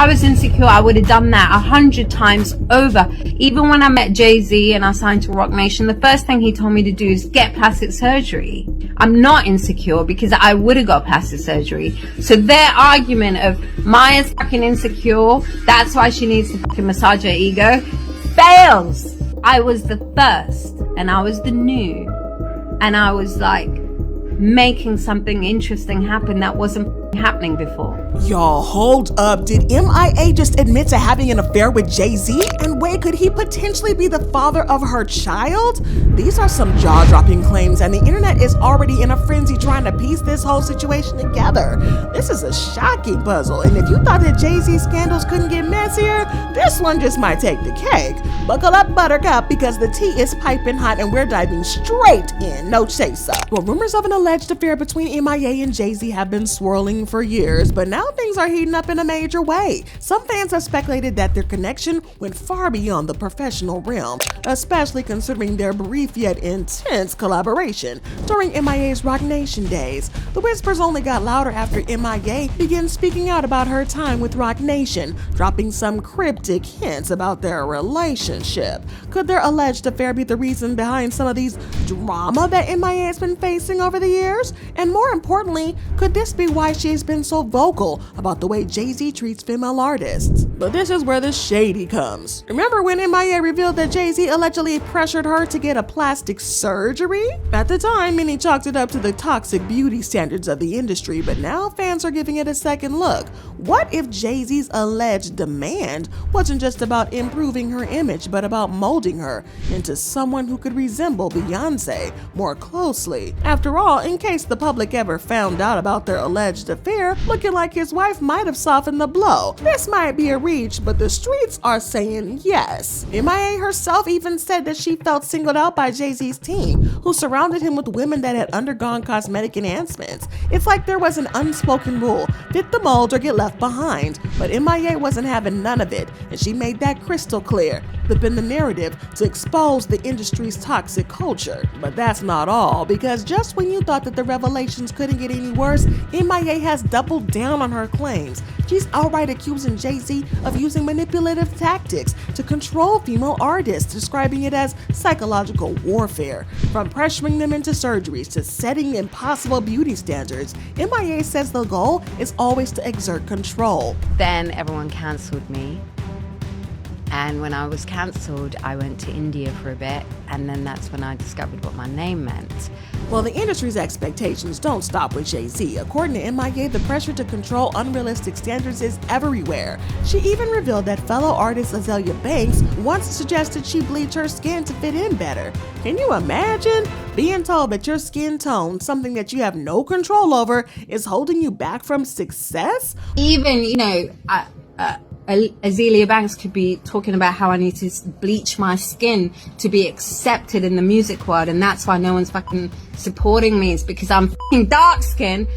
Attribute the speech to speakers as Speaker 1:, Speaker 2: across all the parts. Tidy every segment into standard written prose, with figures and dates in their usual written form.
Speaker 1: I was insecure, I would have done that 100 times over. Even when I met Jay-Z and I signed to Rock Nation, the first thing he told me to do is get plastic surgery. I'm not insecure because I would have got plastic surgery. So their argument of Maya's fucking insecure, that's why she needs to fucking massage her ego, fails. I was the first and I was the new, and I was like making something interesting happen that wasn't happening before.
Speaker 2: Y'all, hold up. Did M.I.A. just admit to having an affair with Jay-Z? And wait, could he potentially be the father of her child? These are some jaw-dropping claims, and the internet is already in a frenzy trying to piece this whole situation together. This is a shocking puzzle, and if you thought that Jay-Z scandals couldn't get messier, this one just might take the cake. Buckle up, Buttercup, because the tea is piping hot and we're diving straight in, no chaser. Well, rumors of an alleged affair between M.I.A. and Jay-Z have been swirling for years, but now things are heating up in a major way. Some fans have speculated that their connection went far beyond the professional realm, especially considering their brief yet intense collaboration during M.I.A.'s Rock Nation days. The whispers only got louder after M.I.A. began speaking out about her time with Rock Nation, dropping some cryptic hints about their relationship. Could their alleged affair be the reason behind some of these drama that M.I.A. has been facing over the years? And more importantly, could this be why she has been so vocal about the way Jay-Z treats female artists? But this is where the shady comes. Remember when M.I.A. revealed that Jay-Z allegedly pressured her to get a plastic surgery? At the time, many chalked it up to the toxic beauty standards of the industry, but now fans are giving it a second look. What if Jay-Z's alleged demand wasn't just about improving her image, but about molding her into someone who could resemble Beyonce more closely? After all, in case the public ever found out about their alleged affair, looking like his wife might have softened the blow. This might be a reach, but the streets are saying yes. M.I.A. herself even said that she felt singled out by Jay-Z's team, who surrounded him with women that had undergone cosmetic enhancements. It's like there was an unspoken rule: fit the mold or get left behind. But M.I.A. wasn't having none of it, and she made that crystal clear, flipping the narrative to expose the industry's toxic culture. But that's not all, because just when you thought that the revelations couldn't get any worse, M.I.A. has doubled down on her claims. She's outright accusing Jay-Z of using manipulative tactics to control female artists, describing it as psychological warfare. From pressuring them into surgeries to setting impossible beauty standards, M.I.A. says the goal is always to exert control.
Speaker 1: Then everyone cancelled me. And when I was cancelled, I went to India for a bit, and then that's when I discovered what my name meant.
Speaker 2: Well, the industry's expectations don't stop with Jay-Z. According to M.I.A., the pressure to control unrealistic standards is everywhere. She even revealed that fellow artist Azalea Banks once suggested she bleach her skin to fit in better. Can you imagine being told that your skin tone, something that you have no control over, is holding you back from success?
Speaker 1: Even, Azalea Banks could be talking about how I need to bleach my skin to be accepted in the music world, and that's why no one's fucking supporting me. It's because I'm fucking dark skinned.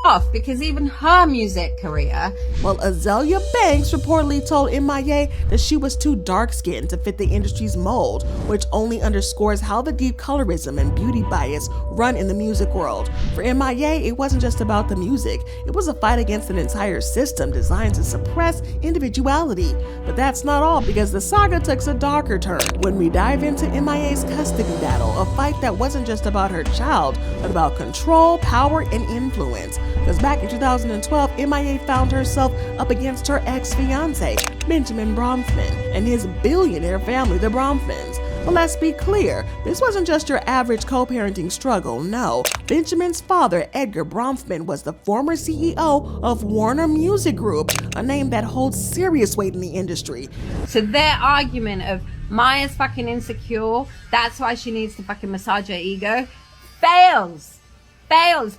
Speaker 1: Off, because even her music career.
Speaker 2: Well, Azalea Banks reportedly told M.I.A. that she was too dark-skinned to fit the industry's mold, which only underscores how the deep colorism and beauty bias run in the music world. For M.I.A., it wasn't just about the music. It was a fight against an entire system designed to suppress individuality. But that's not all, because the saga took a darker turn when we dive into M.I.A.'s custody battle, a fight that wasn't just about her child, but about control, power, and influence. Because back in 2012, M.I.A. found herself up against her ex-fiance, Benjamin Bronfman, and his billionaire family, the Bronfmans. But let's be clear, this wasn't just your average co-parenting struggle, no. Benjamin's father, Edgar Bronfman, was the former CEO of Warner Music Group, a name that holds serious weight in the industry.
Speaker 1: So their argument of Maya's fucking insecure, that's why she needs to fucking massage her ego, fails,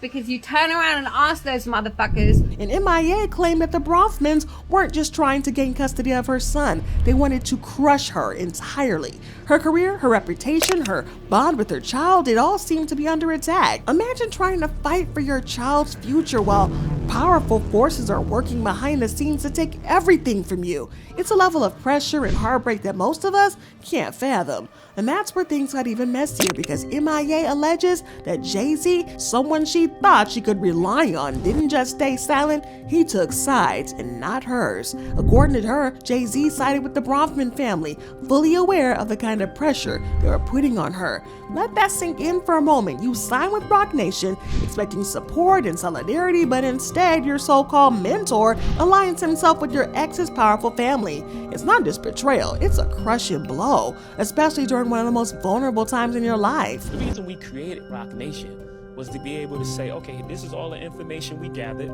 Speaker 1: because you turn around and ask those motherfuckers.
Speaker 2: And M.I.A. claimed that the Bronfmans weren't just trying to gain custody of her son, they wanted to crush her entirely. Her career, her reputation, her bond with her child, it all seemed to be under attack. Imagine trying to fight for your child's future while Powerful forces are working behind the scenes to take everything from you. It's a level of pressure and heartbreak that most of us can't fathom. And that's where things got even messier because M.I.A. alleges that Jay-Z, someone she thought she could rely on, didn't just stay silent, he took sides and not hers. According to her, Jay-Z sided with the Bronfman family, fully aware of the kind of pressure they were putting on her. Let that sink in for a moment. You signed with Roc Nation, expecting support and solidarity, but instead your so-called mentor aligns himself with your ex's powerful family. It's not just betrayal, it's a crushing blow, especially during one of the most vulnerable times in your life.
Speaker 3: The reason we created Roc Nation was to be able to say, okay, this is all the information we gathered.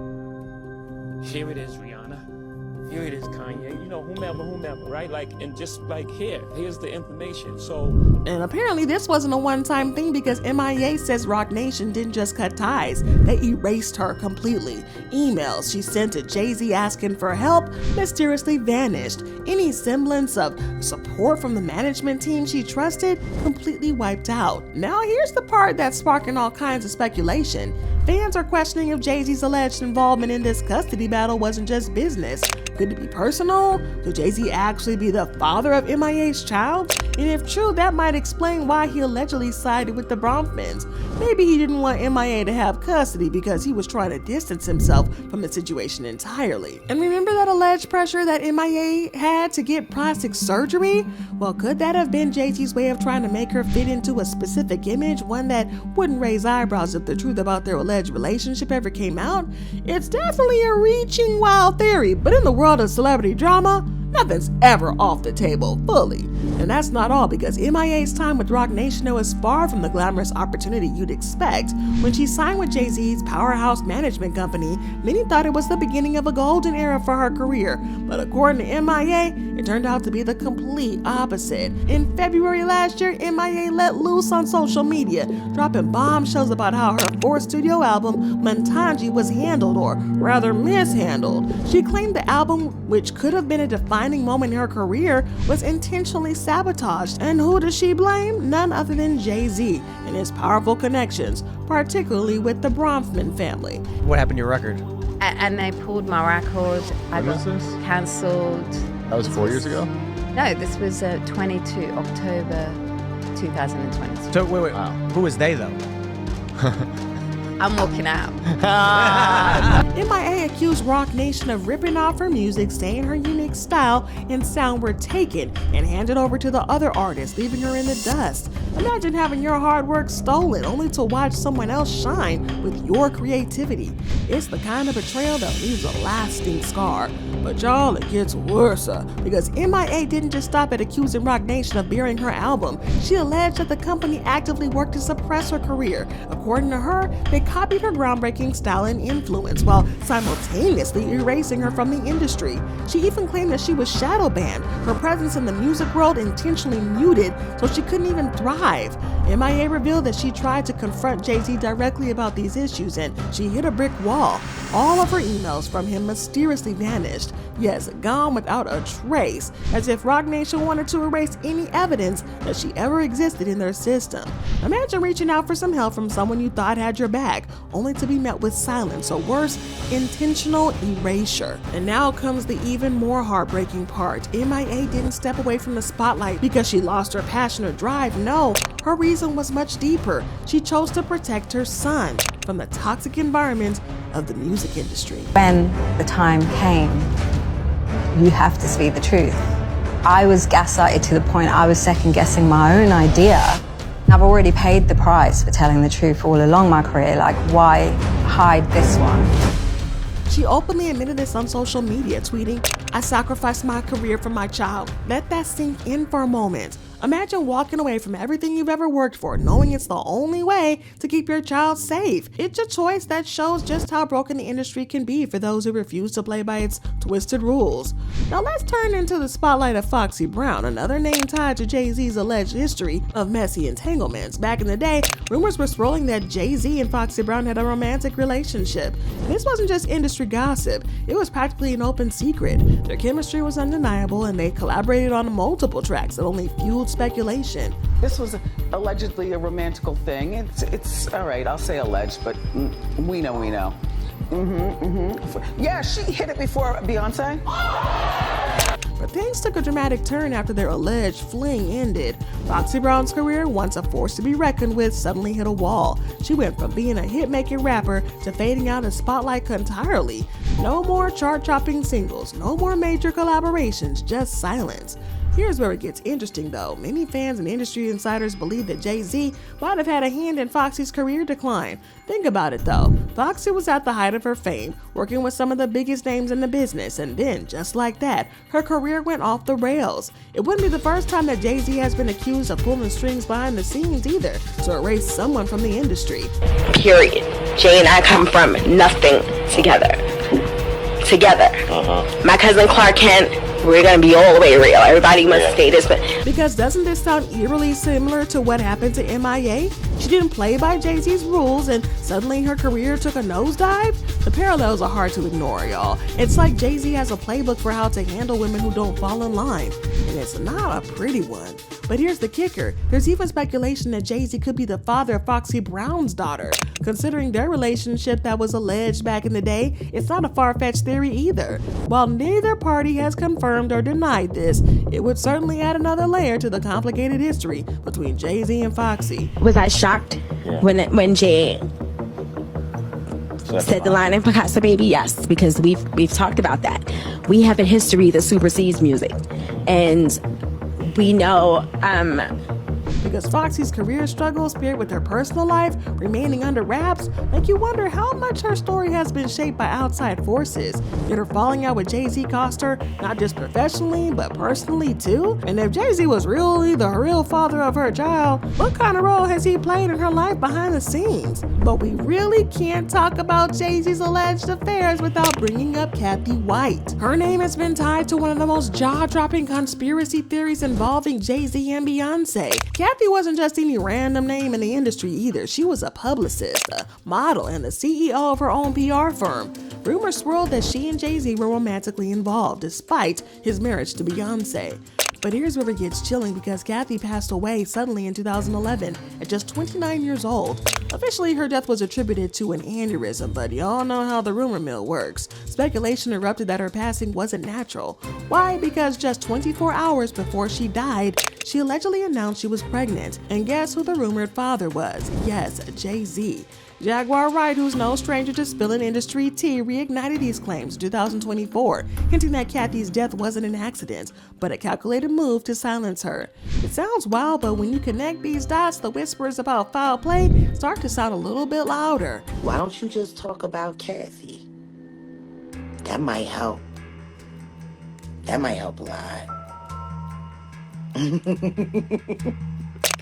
Speaker 3: Here it is, Rihanna. Here it is, Kanye. You know, whomever, right? Like, and just like here's the information. So,
Speaker 2: and apparently this wasn't a one-time thing because M.I.A. says Roc Nation didn't just cut ties, they erased her completely. Emails she sent to Jay-Z asking for help mysteriously vanished. Any semblance of support from the management team she trusted completely wiped out. Now here's the part that's sparking all kinds of speculation. Fans are questioning if Jay-Z's alleged involvement in this custody battle wasn't just business. Could it be personal? Could Jay-Z actually be the father of M.I.A.'s child? And if true, that might explain why he allegedly sided with the Bronfmans. Maybe he didn't want M.I.A. to have custody because he was trying to distance himself from the situation entirely. And remember that alleged pressure that M.I.A. had to get plastic surgery? Well, could that have been Jay-Z's way of trying to make her fit into a specific image, one that wouldn't raise eyebrows if the truth about their alleged relationship ever came out? It's definitely a reaching wild theory, but in the world of celebrity drama, nothing's ever off the table fully. And that's not all, because M.I.A.'s time with Roc Nation was far from the glamorous opportunity you'd expect. When she signed with Jay-Z's powerhouse management company, many thought it was the beginning of a golden era for her career. But according to M.I.A., it turned out to be the complete opposite. In February last year, M.I.A. let loose on social media, dropping bombshells about how her fourth studio album, Mantanji, was handled, or rather mishandled. She claimed the album, which could have been a defining moment in her career, was intentionally sabotaged. And who does she blame? None other than Jay-Z and his powerful connections, particularly with the Bronfman family.
Speaker 4: What happened to your record?
Speaker 1: And they pulled my record. I got cancelled.
Speaker 5: That was 4 years ago?
Speaker 1: No, this was 22 October 2022.
Speaker 4: So wait,
Speaker 5: Wow.
Speaker 4: who was they though?
Speaker 1: I'm walking out.
Speaker 2: M.I.A. accused Roc Nation of ripping off her music, saying her unique style and sound were taken and handed over to the other artists, leaving her in the dust. Imagine having your hard work stolen only to watch someone else shine with your creativity. It's the kind of betrayal that leaves a lasting scar. But y'all, it gets worse because M.I.A. didn't just stop at accusing Roc Nation of burying her album. She alleged that the company actively worked to suppress her career. According to her, they copied her groundbreaking style and influence while simultaneously erasing her from the industry. She even claimed that she was shadow banned, her presence in the music world intentionally muted so she couldn't even thrive. M.I.A. revealed that she tried to confront Jay-Z directly about these issues and she hit a brick wall. All of her emails from him mysteriously vanished. Yes, gone without a trace, as if Roc Nation wanted to erase any evidence that she ever existed in their system. Imagine reaching out for some help from someone you thought had your back, only to be met with silence, or worse, intentional erasure. And now comes the even more heartbreaking part. M.I.A. didn't step away from the spotlight because she lost her passion or drive. No, her reason was much deeper. She chose to protect her son from the toxic environment of the music industry.
Speaker 6: When the time came, you have to speak the truth. I was gaslighted to the point I was second guessing my own idea. I've already paid the price for telling the truth all along my career, like why hide this one?
Speaker 2: She openly admitted this on social media, tweeting, "I sacrificed my career for my child." Let that sink in for a moment. Imagine walking away from everything you've ever worked for, knowing it's the only way to keep your child safe. It's a choice that shows just how broken the industry can be for those who refuse to play by its twisted rules. Now let's turn into the spotlight of Foxy Brown, another name tied to Jay-Z's alleged history of messy entanglements. Back in the day, rumors were swirling that Jay-Z and Foxy Brown had a romantic relationship. And this wasn't just industry gossip, it was practically an open secret. Their chemistry was undeniable and they collaborated on multiple tracks that only fueled speculation.
Speaker 7: This was allegedly a romantical thing. It's all right, I'll say alleged, but we know.
Speaker 5: Yeah, she hit it before Beyonce.
Speaker 2: But things took a dramatic turn after their alleged fling ended. Foxy Brown's career, once a force to be reckoned with, suddenly hit a wall. She went from being a hit-making rapper to fading out in spotlight entirely. No more chart-topping singles, no more major collaborations, just silence. Here's where it gets interesting though. Many fans and industry insiders believe that Jay-Z might have had a hand in Foxy's career decline. Think about it though. Foxy was at the height of her fame, working with some of the biggest names in the business, and then, just like that, her career went off the rails. It wouldn't be the first time that Jay-Z has been accused of pulling strings behind the scenes either, to erase someone from the industry.
Speaker 7: Period. Jay and I come from nothing together. My cousin Clark Kent, we're gonna be all the way real. Everybody must stay this way.
Speaker 2: Because doesn't this sound eerily similar to what happened to M.I.A? She didn't play by Jay-Z's rules and suddenly her career took a nosedive? The parallels are hard to ignore, y'all. It's like Jay-Z has a playbook for how to handle women who don't fall in line. And it's not a pretty one. But here's the kicker. There's even speculation that Jay-Z could be the father of Foxy Brown's daughter. Considering their relationship that was alleged back in the day, it's not a far-fetched theory either. While neither party has confirmed or denied this, it would certainly add another layer to the complicated history between Jay-Z and Foxy.
Speaker 7: Was I shocked when Jay said the line in Picasso Baby? Yes, because we've talked about that. We have a history that supersedes music. And we know
Speaker 2: because Foxy's career struggles paired with her personal life remaining under wraps make you wonder how much her story has been shaped by outside forces. Yet her falling out with Jay-Z cost her not just professionally but personally too. And if Jay-Z was really the real father of her child, what kind of role has he played in her life behind the scenes? But we really can't talk about Jay-Z's alleged affairs without bringing up Kathy White. Her name has been tied to one of the most jaw-dropping conspiracy theories involving Jay-Z and Beyonce. Kathy wasn't just any random name in the industry either. She was a publicist, a model, and the CEO of her own PR firm. Rumors swirled that she and Jay-Z were romantically involved, despite his marriage to Beyonce. But here's where it gets chilling because Kathy passed away suddenly in 2011 at just 29 years old. Officially, her death was attributed to an aneurysm, but y'all know how the rumor mill works. Speculation erupted that her passing wasn't natural. Why? Because just 24 hours before she died, she allegedly announced she was pregnant. And guess who the rumored father was? Yes, Jay-Z. Jaguar Wright, who's no stranger to spilling industry tea, reignited these claims in 2024, hinting that Kathy's death wasn't an accident, but a calculated move to silence her. It sounds wild, but when you connect these dots, the whispers about foul play start to sound a little bit louder.
Speaker 8: Why don't you just talk about Kathy? That might help. That might help a lot.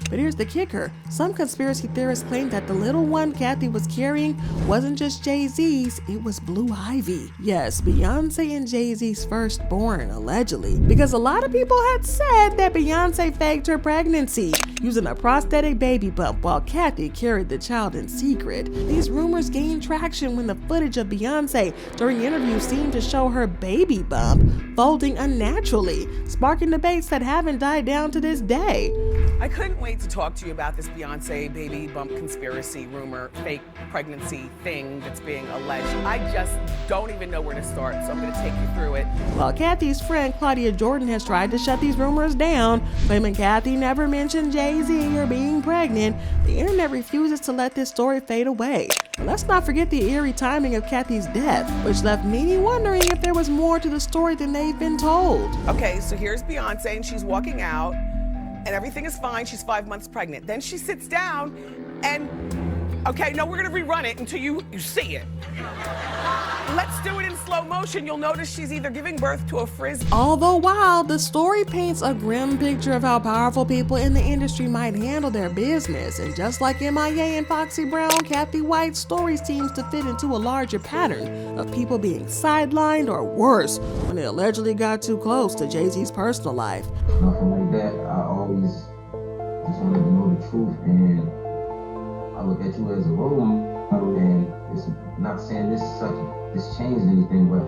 Speaker 2: But here's the kicker. Some conspiracy theorists claim that the little one Kathy was carrying wasn't just Jay-Z's, it was Blue Ivy. Yes, Beyonce and Jay-Z's firstborn, allegedly. Because a lot of people had said that Beyonce faked her pregnancy, using a prosthetic baby bump while Kathy carried the child in secret. These rumors gained traction when the footage of Beyonce during interviews seemed to show her baby bump folding unnaturally, sparking debates that haven't died down to this day.
Speaker 5: I couldn't wait to talk to you about this Beyonce baby bump conspiracy rumor, fake pregnancy thing that's being alleged. I just don't even know where to start, so I'm going to take you through it.
Speaker 2: While Kathy's friend Claudia Jordan has tried to shut these rumors down, claiming Kathy never mentioned Jay-Z or being pregnant, the internet refuses to let this story fade away. And let's not forget the eerie timing of Kathy's death, which left many wondering if there was more to the story than they've been told.
Speaker 5: Okay, so here's Beyonce, and she's walking out, and everything is fine. She's 5 months pregnant. Then she sits down and, okay, no, we're gonna rerun it until you see it. Let's do it in slow motion. You'll notice she's either giving birth to a frisbee.
Speaker 2: Although wild, the story paints a grim picture of how powerful people in the industry might handle their business. And just like M.I.A. and Foxy Brown, Kathy White's story seems to fit into a larger pattern of people being sidelined or worse when they allegedly got too close to Jay-Z's personal life.
Speaker 9: Nothing like that. I always just wanted to know the truth, and I look at you as a role model, and it's not saying this changed anything, but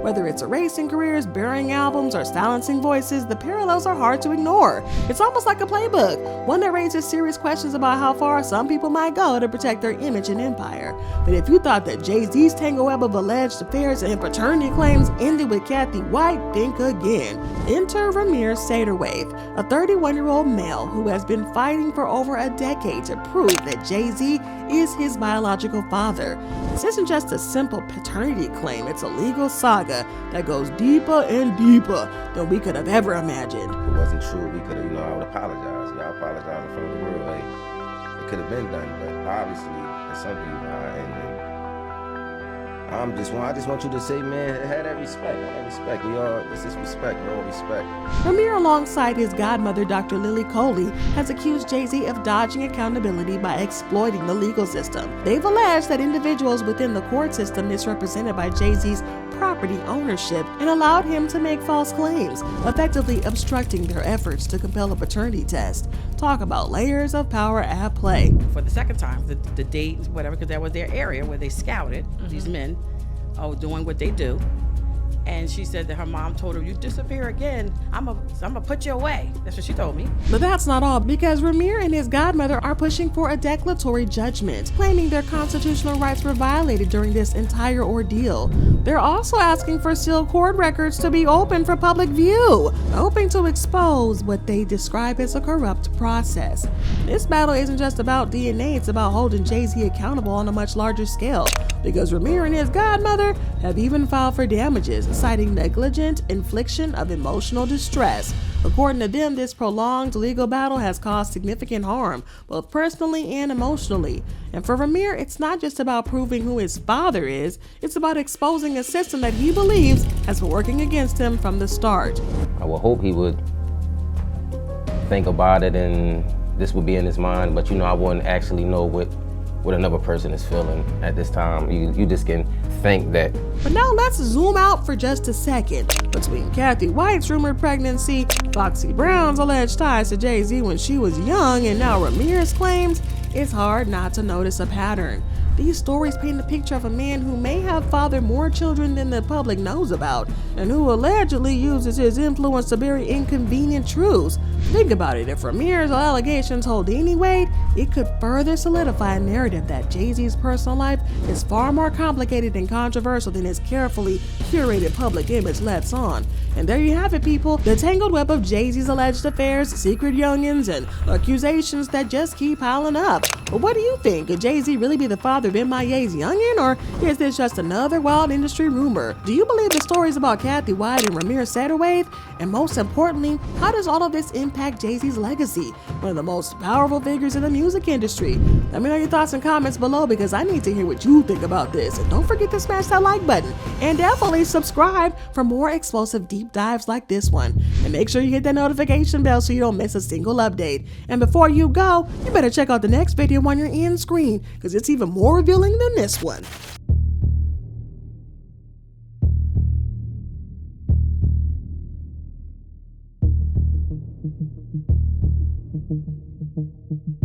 Speaker 2: Whether it's erasing careers, burying albums, or silencing voices, the parallels are hard to ignore. It's almost like a playbook, one that raises serious questions about how far some people might go to protect their image and empire. But if you thought that Jay-Z's tangle web of alleged affairs and paternity claims ended with Kathy White, think again. Enter Ramir Saterwaith, a 31-year-old male who has been fighting for over a decade to prove that Jay-Z is his biological father. This isn't just a simple paternity claim, it's a legal saga that goes deeper and deeper than we could have ever imagined.
Speaker 10: If it wasn't true, we could have, I would apologize. Y'all apologize in front of the world. Hey, it could have been done, but obviously, in some people, I just want you to say, man, have that respect. It's just respect, all respect.
Speaker 2: Ramir, alongside his godmother, Dr. Lily Coley, has accused Jay-Z of dodging accountability by exploiting the legal system. They've alleged that individuals within the court system misrepresented by Jay-Z's property ownership and allowed him to make false claims, effectively obstructing their efforts to compel a paternity test. Talk about layers of power at play.
Speaker 11: For the second time, the date, whatever, because that was their area where they scouted these men doing what they do. And she said that her mom told her, "You disappear again, I'm gonna put you away." That's what she told me.
Speaker 2: But that's not all, because Ramir and his godmother are pushing for a declaratory judgment, claiming their constitutional rights were violated during this entire ordeal. They're also asking for sealed court records to be open for public view, hoping to expose what they describe as a corrupt process. This battle isn't just about DNA, it's about holding Jay-Z accountable on a much larger scale, because Ramir and his godmother have even filed for damages, citing negligent infliction of emotional distress. According to them, this prolonged legal battle has caused significant harm, both personally and emotionally. And for Ramir, it's not just about proving who his father is, it's about exposing a system that he believes has been working against him from the start.
Speaker 10: I would hope he would think about it and this would be in his mind, but I wouldn't actually know what another person is feeling at this time. You just can think that.
Speaker 2: But now let's zoom out for just a second. Between Kathy White's rumored pregnancy, Foxy Brown's alleged ties to Jay-Z when she was young, and now Ramir's claims, it's hard not to notice a pattern. These stories paint a picture of a man who may have fathered more children than the public knows about, and who allegedly uses his influence to bury inconvenient truths. Think about it, if Ramir's allegations hold any weight, it could further solidify a narrative that Jay-Z's personal life is far more complicated and controversial than his carefully curated public image lets on. And there you have it, people, the tangled web of Jay-Z's alleged affairs, secret youngins, and accusations that just keep piling up. But what do you think? Could Jay-Z really be the father of M.I.A.'s youngin, or is this just another wild industry rumor? Do you believe the stories about Kathy White and Ramir Saterwaith? And most importantly, how does all of this impact Jay-Z's legacy, one of the most powerful figures in the music industry? Let me know your thoughts and comments below, because I need to hear what you think about this. And don't forget to smash that like button, and definitely subscribe for more explosive deep dives like this one. And make sure you hit that notification bell so you don't miss a single update. And before you go, you better check out the next video on your end screen, because it's even more revealing than this one.
Speaker 12: Thank you.